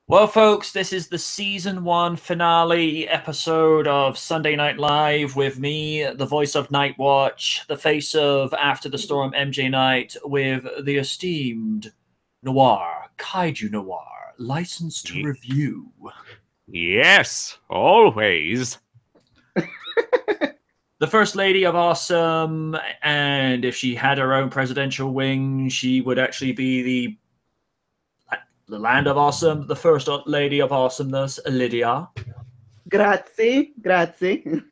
Well, folks, this is the season 1 finale episode of Sunday Night Live with me, the voice of Night Watch, the face of After the Storm MJ Knight, with the esteemed Noir, Kaiju Noir, licensed to review. Yes, always. The First Lady of Awesome, and if she had her own presidential wing, she would actually be the Land of Awesome, the First Lady of Awesomeness, Lydia. Grazie, grazie.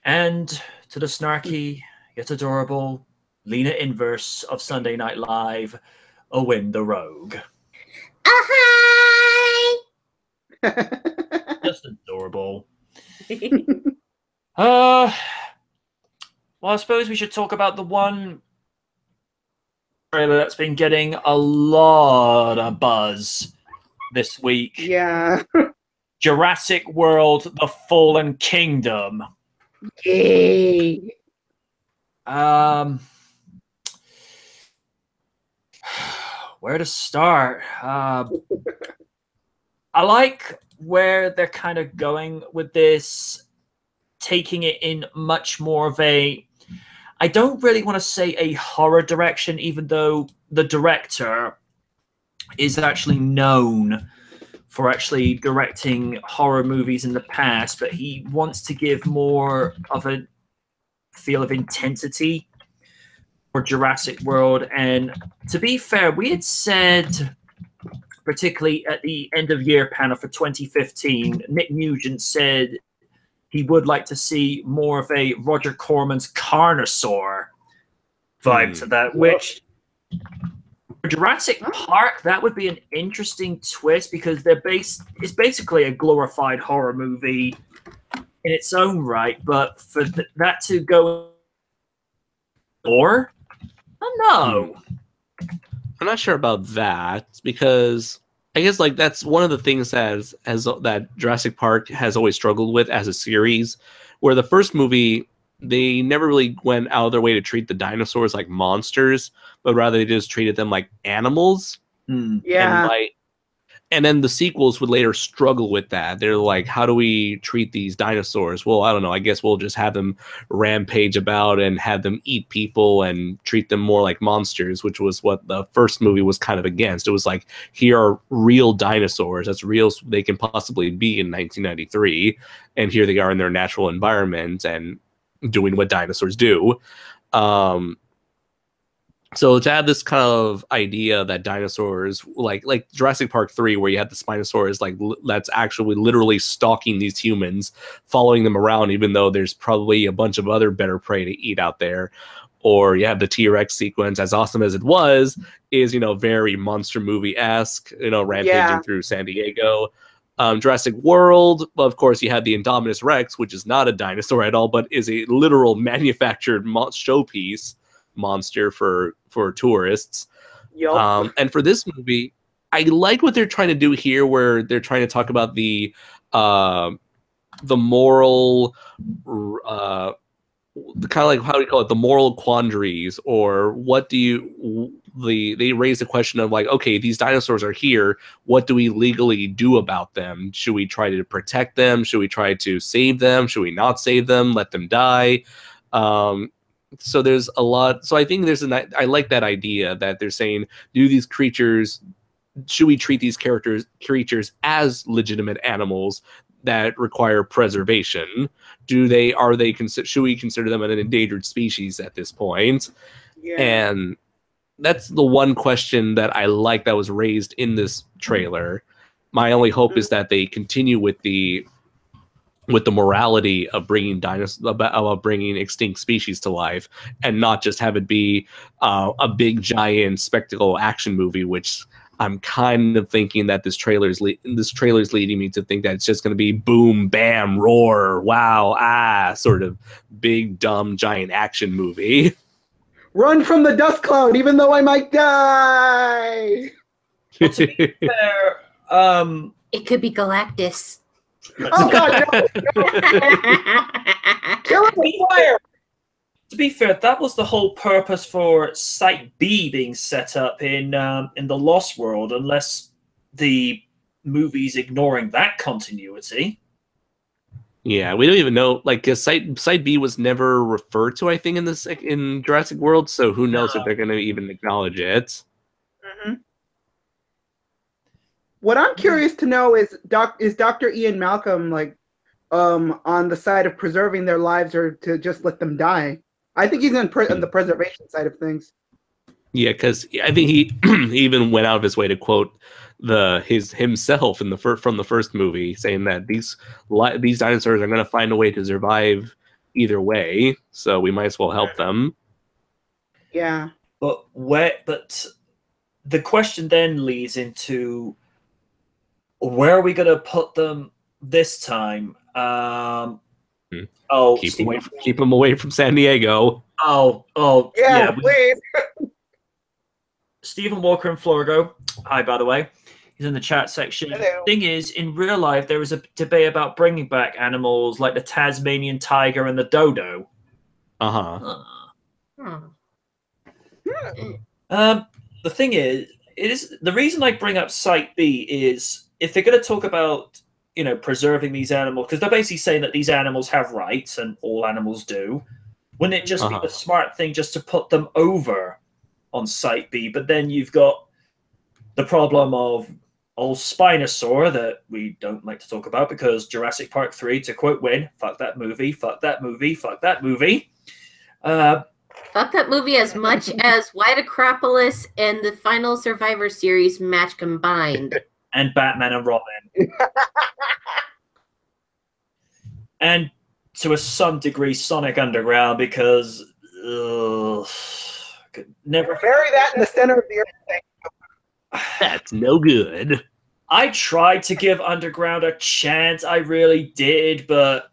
And to the snarky, yet adorable Lena Inverse of Sunday Night Live, Owen the Rogue. Oh, hi! Just adorable. Well, I suppose we should talk about the one trailer that's been getting a lot of buzz this week. Yeah. Jurassic World: The Fallen Kingdom. Yay. Where to start? I like where they're kind of going with this, taking it in much more of a, I don't really want to say a horror direction, even though the director is actually known for actually directing horror movies in the past, but he wants to give more of a feel of intensity for Jurassic World. And to be fair, we had said, particularly at the end of year panel for 2015, Nick Nugent said he would like to see more of a Roger Corman's Carnosaur vibe to that, which for Jurassic Park, that would be an interesting twist, because it's basically a glorified horror movie in its own right, but for that to go or I don't know. I'm not sure about that, because I guess like that's one of the things that Jurassic Park has always struggled with as a series, where the first movie, they never really went out of their way to treat the dinosaurs like monsters, but rather they just treated them like animals. Yeah. And then the sequels would later struggle with that. They're like, how do we treat these dinosaurs? Well, I don't know. I guess we'll just have them rampage about and have them eat people and treat them more like monsters, which was what the first movie was kind of against. It was like, here are real dinosaurs, as real as they can possibly be in 1993. And here they are in their natural environment and doing what dinosaurs do. So to have this kind of idea that dinosaurs, like Jurassic Park 3, where you had the Spinosaurus, like that's actually literally stalking these humans, following them around, even though there's probably a bunch of other better prey to eat out there. Or you have the T-Rex sequence, as awesome as it was, is, very monster movie-esque, rampaging through San Diego. Jurassic World, well, of course, you had the Indominus Rex, which is not a dinosaur at all, but is a literal manufactured showpiece monster for tourists. Yep. And for this movie, I like what they're trying to do here, where they're trying to talk about the moral, the kind of like, how do you call it, the moral quandaries, or what do you, they raise the question of like, okay, these dinosaurs are here, what do we legally do about them? Should we try to protect them? Should we try to save them? Should we not save them, let them die? So there's a lot. So I think I like that idea that they're saying, should we treat these creatures as legitimate animals that require preservation? Should we consider them an endangered species at this point? Yeah. And that's the one question that I like that was raised in this trailer. My only hope is that they continue with the morality of bringing bringing extinct species to life, and not just have it be a big giant spectacle action movie, which I'm kind of thinking that this trailer's leading me to think that it's just going to be boom, bam, roar, wow, sort of big, dumb, giant action movie. Run from the dust cloud, even though I might die. Well, to be fair, It could be Galactus. Oh God! No. Kill him with fire. To be fair, that was the whole purpose for Site B being set up in the Lost World, unless the movies ignoring that continuity. Yeah, we don't even know. Like, 'cause Site B was never referred to, I think, in Jurassic World. So who knows if they're going to even acknowledge it? Mm-hmm. What I'm curious to know is Dr. Ian Malcolm like on the side of preserving their lives or to just let them die? I think he's on the preservation side of things. Yeah, because I think he he even went out of his way to quote himself in from the first movie, saying that these dinosaurs are going to find a way to survive either way, so we might as well help them. Yeah, but the question then leads into where are we going to put them this time? Keep them away from San Diego. Yeah, please. Stephen Walker and Florgo, hi, by the way. He's in the chat section. Hello. Thing is, in real life, there was a debate about bringing back animals like the Tasmanian tiger and the dodo. The thing is, the reason I bring up Site B is if they're going to talk about, preserving these animals, because they're basically saying that these animals have rights and all animals do, wouldn't it just be the smart thing just to put them over on Site B? But then you've got the problem of old Spinosaur that we don't like to talk about because Jurassic Park 3, to quote Win, fuck that movie, fuck that movie, fuck that movie. Fuck that movie as much as White Acropolis and the final Survivor Series match combined. And Batman and Robin. And to some degree, Sonic Underground, because could never bury that in the center of the earth. That's no good. I tried to give Underground a chance, I really did, but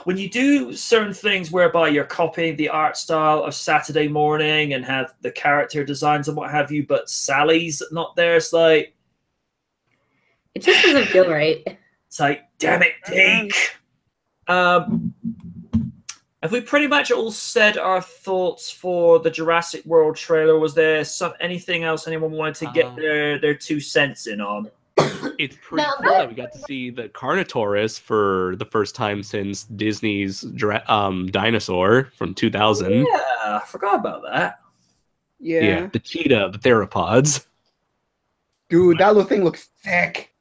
when you do certain things whereby you're copying the art style of Saturday Morning and have the character designs and what have you, but Sally's not there, it's like... It just doesn't feel right. It's like, damn it, Deke! Have we pretty much all said our thoughts for the Jurassic World trailer? Was there anything else anyone wanted to get their 2 cents in on? It's pretty cool that we got to see the Carnotaurus for the first time since Disney's Dinosaur from 2000. Yeah, I forgot about that. Yeah, the cheetah, the theropods. Dude, that little thing looks sick.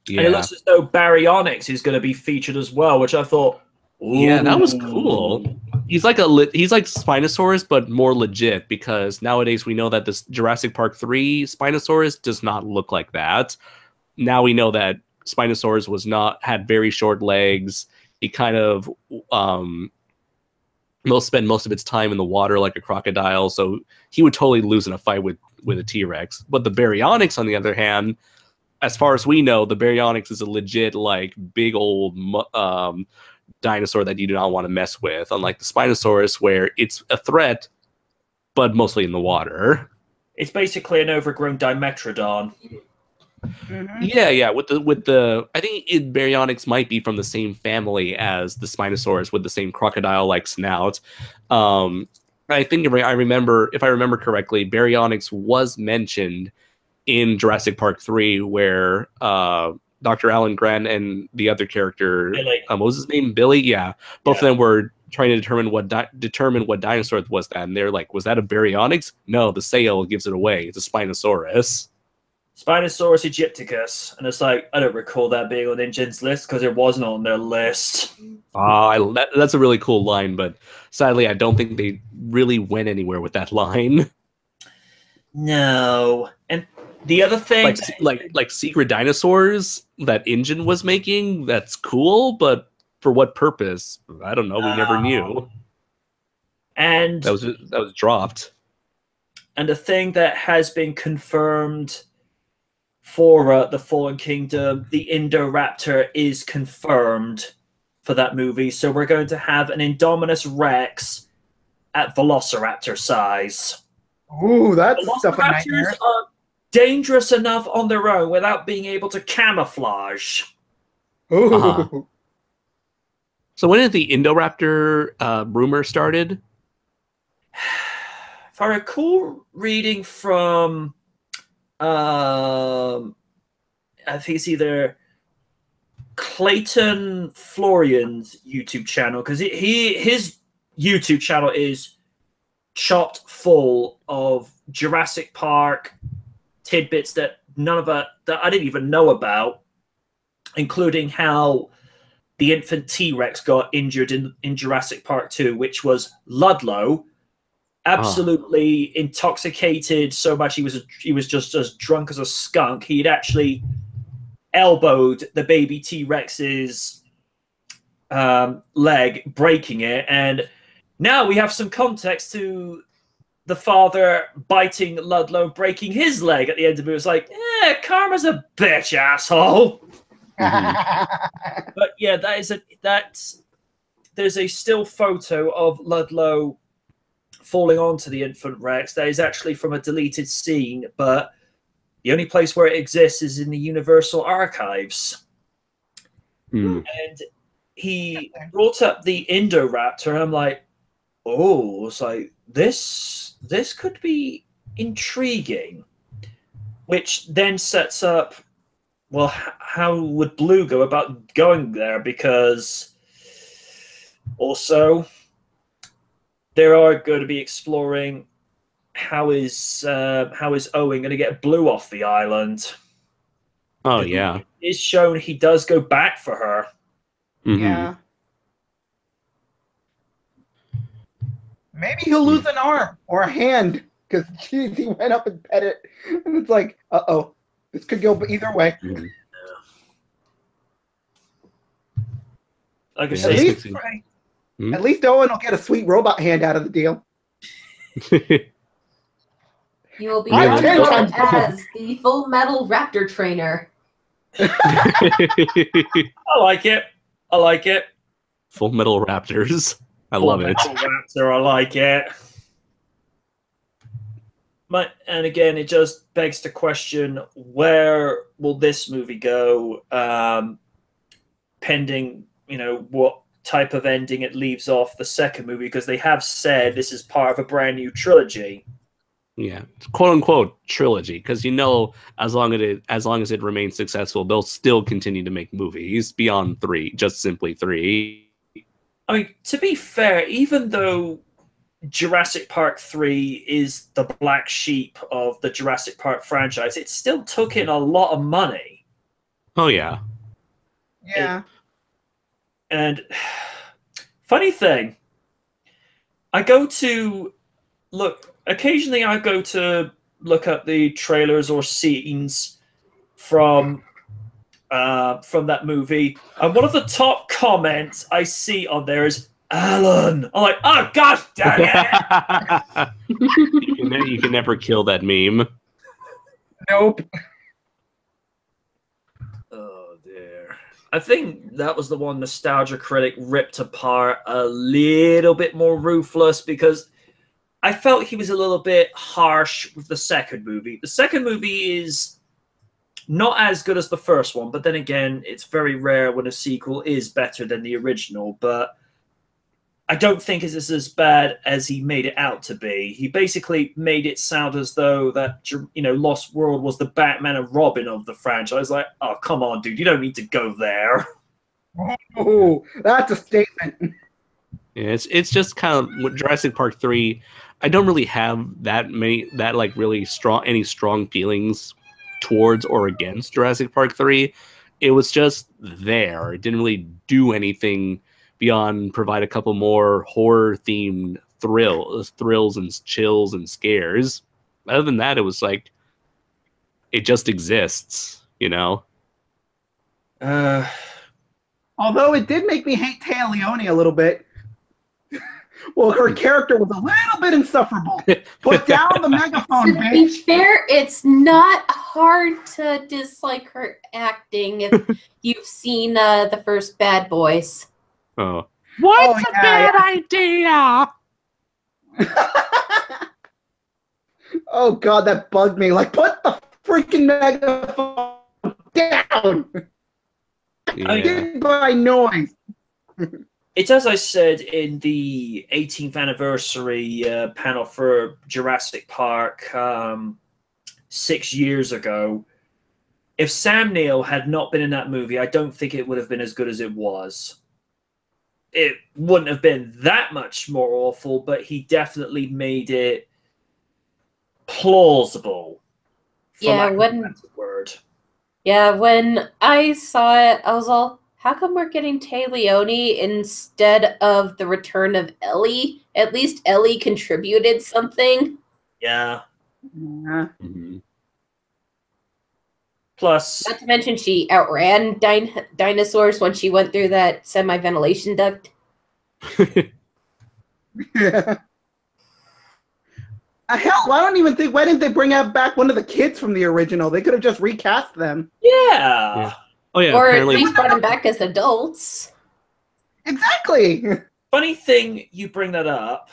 Yeah. And it looks as though Baryonyx is going to be featured as well, which I thought, ooh. Yeah, that was cool. He's like Spinosaurus, but more legit, because nowadays we know that this Jurassic Park 3 Spinosaurus does not look like that. Now we know that Spinosaurus had very short legs. He kind of spend most of its time in the water like a crocodile, so he would totally lose in a fight with a T-Rex. But the Baryonyx, on the other hand, as far as we know, the Baryonyx is a legit, like, big old dinosaur that you do not want to mess with, unlike the Spinosaurus, where it's a threat, but mostly in the water. It's basically an overgrown Dimetrodon. Mm-hmm. Yeah. With the, I think Baryonyx might be from the same family as the Spinosaurus, with the same crocodile-like snout. I think if I remember correctly, Baryonyx was mentioned in Jurassic Park 3, where Dr. Alan Grant and the other character, what was his name? Billy? Yeah. Both of them were trying to determine what dinosaur was that. And they're like, was that a Baryonyx? No, the sail gives it away. It's a Spinosaurus. Spinosaurus aegypticus. And it's like, I don't recall that being on InGen's list because it wasn't on their list. That's a really cool line, but sadly, I don't think they really went anywhere with that line. No. And the other thing, like secret dinosaurs that InGen was making, that's cool, but for what purpose? I don't know. We never knew. And that was dropped. And the thing that has been confirmed for the Fallen Kingdom, the Indo Raptor is confirmed for that movie. So we're going to have an Indominus Rex at Velociraptor size. Ooh, that's stuff a nightmare. Are dangerous enough on their own without being able to camouflage. Ooh. So when did the Indo Raptor rumor started? If I recall reading from I think it's either Clayton Florian's YouTube channel, because his YouTube channel is chopped full of Jurassic Park tidbits that that I didn't even know about, including how the infant T-Rex got injured in Jurassic Park 2, which was Ludlow, absolutely intoxicated so much he was just as drunk as a skunk. He'd actually elbowed the baby T-Rex's leg, breaking it, and now we have some context to the father biting Ludlow, breaking his leg at the end of it. It was like, karma's a bitch, asshole. But yeah, there's a still photo of Ludlow falling onto the infant Rex that is actually from a deleted scene, but the only place where it exists is in the Universal Archives. And he brought up the Indo Raptor, and I'm like, oh, it's like this could be intriguing, which then sets up, well, how would Blue go about going there? Because also they are going to be exploring how is Owen going to get Blue off the island. Oh yeah, it's shown he does go back for her. Yeah. Maybe he'll lose an arm or a hand because he went up and pet it, and it's like, uh-oh, this could go either way. Like I say, at least Owen will get a sweet robot hand out of the deal. You will be known as the Full Metal Raptor trainer. I like it. I like it. Full Metal Raptors. I love it. Raptor, I like it. And again, it just begs the question: where will this movie go? Pending, what type of ending it leaves off the second movie, because they have said this is part of a brand new trilogy. Yeah, quote unquote trilogy, because as long as it remains successful, they'll still continue to make movies beyond 3, just simply 3. I mean, to be fair, even though Jurassic Park 3 is the black sheep of the Jurassic Park franchise, it still took in a lot of money. Oh yeah. Yeah. And funny thing, occasionally I go to look up the trailers or scenes from that movie, and one of the top comments I see on there is Alan. I'm like, oh god damn it! You can never kill that meme. Nope. Oh dear. I think that was the one Nostalgia Critic ripped apart a little bit more ruthless, because I felt he was a little bit harsh with the second movie. The second movie is not as good as the first one, but then again, it's very rare when a sequel is better than the original. But I don't think it's as bad as he made it out to be. He basically made it sound as though that, Lost World was the Batman and Robin of the franchise. Like, oh, come on, dude, you don't need to go there. Oh, that's a statement. Yeah, it's just kind of with Jurassic Park 3. I don't really have really strong feelings towards or against Jurassic Park 3. It was just there. It didn't really do anything beyond provide a couple more horror themed thrills and chills and scares. Other than that, it was like it just exists, Although it did make me hate Taya Leone a little bit. Well, her character was a little bit insufferable. Put down the megaphone, To be fair, it's not hard to dislike her acting if you've seen the first Bad Boys. Oh. What's a bad idea? Oh god, that bugged me. Like, put the freaking megaphone down. Yeah. I did by noise. It's as I said in the 18th anniversary panel for Jurassic Park 6 years ago. if Sam Neill had not been in that movie, I don't think it would have been as good as it was. It wouldn't have been that much more awful, but he definitely made it plausible. Yeah, when I saw it, I was all, how come we're getting Tay Leone instead of the return of Ellie? At least Ellie contributed something. Yeah. Mm-hmm. Plus, not to mention she outran dinosaurs when she went through that semi-ventilation duct. Yeah. Hell, why didn't they bring back one of the kids from the original? They could have just recast them. Yeah. Oh yeah. Or Apparently, at least brought them back as adults. Exactly. Funny thing you bring that up.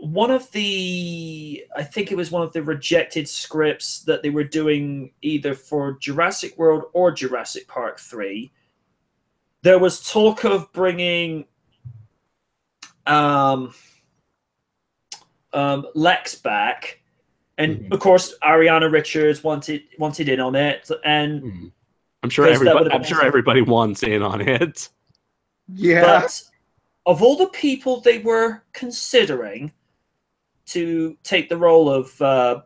One of the, I think it was one of the rejected scripts that they were doing either for Jurassic World or Jurassic Park 3. There was talk of bringing Lex back, and of course Ariana Richards wanted in on it, and I'm sure everybody wants in on it. Yeah. But of all the people they were considering to take the role of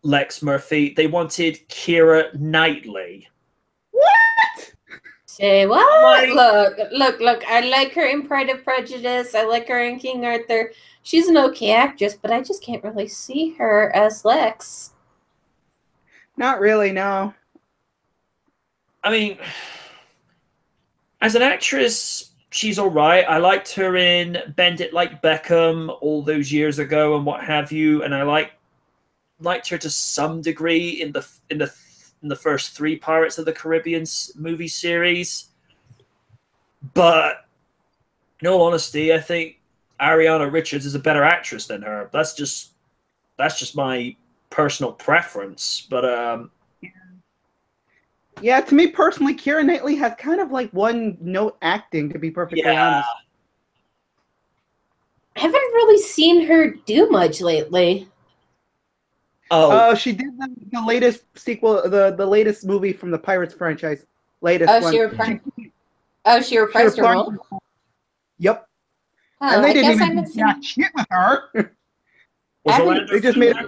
Lex Murphy, they wanted Keira Knightley. What? Say what? Look. I like her in Pride and Prejudice. I like her in King Arthur. She's an okay actress, but I just can't really see her as Lex. Not really, no. I mean, as an actress, she's all right. I liked her in Bend It Like Beckham all those years ago and what have you, and I liked her to some degree in the first 3 Pirates of the Caribbean movie series. But in all honesty, I think Ariana Richards is a better actress than her. That's just my personal preference. But yeah, to me personally, Keira Knightley has kind of like one note acting, to be perfectly honest. I haven't really seen her do much lately. Oh, she did the latest sequel, the latest movie from the Pirates franchise. Latest one. She reprised her role? Yep. Oh, and they didn't even do jack shit with her. They just made it.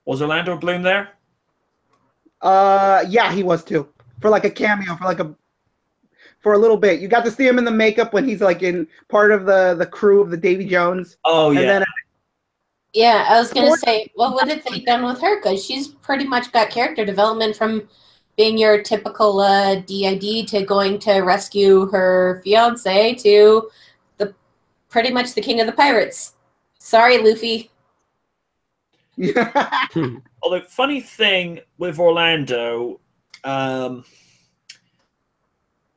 Was Orlando Bloom there? Yeah, he was too. For like a cameo, for a little bit. You got to see him in the makeup when he's like in part of the crew of the Davy Jones. Oh, yeah. And then, yeah, I was going to say, well, what have they done with her? Because she's pretty much got character development from being your typical DID to going to rescue her fiance to pretty much the king of the pirates. Sorry, Luffy. Although, funny thing with Orlando,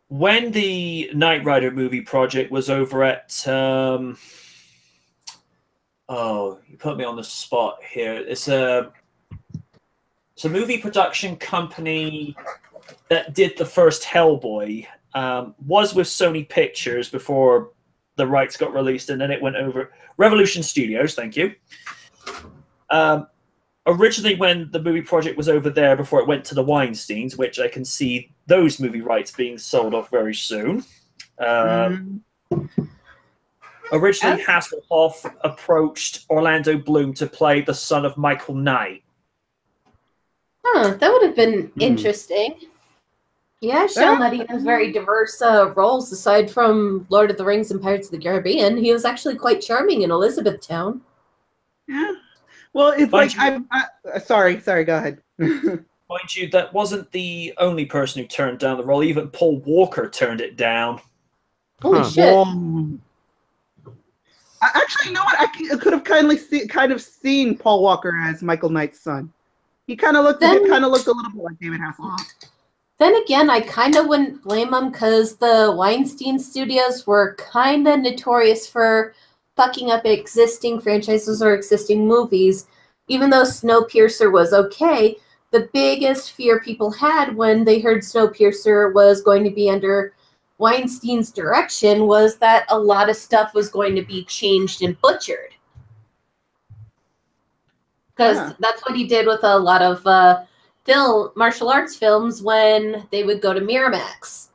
when the Knight Rider movie project was over at you put me on the spot here. It's a movie production company that did the first Hellboy. Was with Sony Pictures before the rights got released, and then it went over Revolution Studios. Thank you. Originally, when the movie project was over there before it went to the Weinsteins, which I can see those movie rights being sold off very soon. Originally, Hasselhoff approached Orlando Bloom to play the son of Michael Knight. Huh, that would have been interesting. Yeah, shown that he has very diverse roles aside from Lord of the Rings and Pirates of the Caribbean. He was actually quite charming in Elizabethtown. Yeah. Well, it's like sorry, go ahead. Mind you, that wasn't the only person who turned down the role. Even Paul Walker turned it down. Holy shit! Actually, you know what? I could have kind of seen Paul Walker as Michael Knight's son. He kind of looked a little bit like David Hasselhoff. Then again, I kind of wouldn't blame him because the Weinstein Studios were kind of notorious for fucking up existing franchises or existing movies. Even though Snowpiercer was okay, the biggest fear people had when they heard Snowpiercer was going to be under Weinstein's direction was that a lot of stuff was going to be changed and butchered. because Yeah. that's what he did with a lot of martial arts films when they would go to Miramax.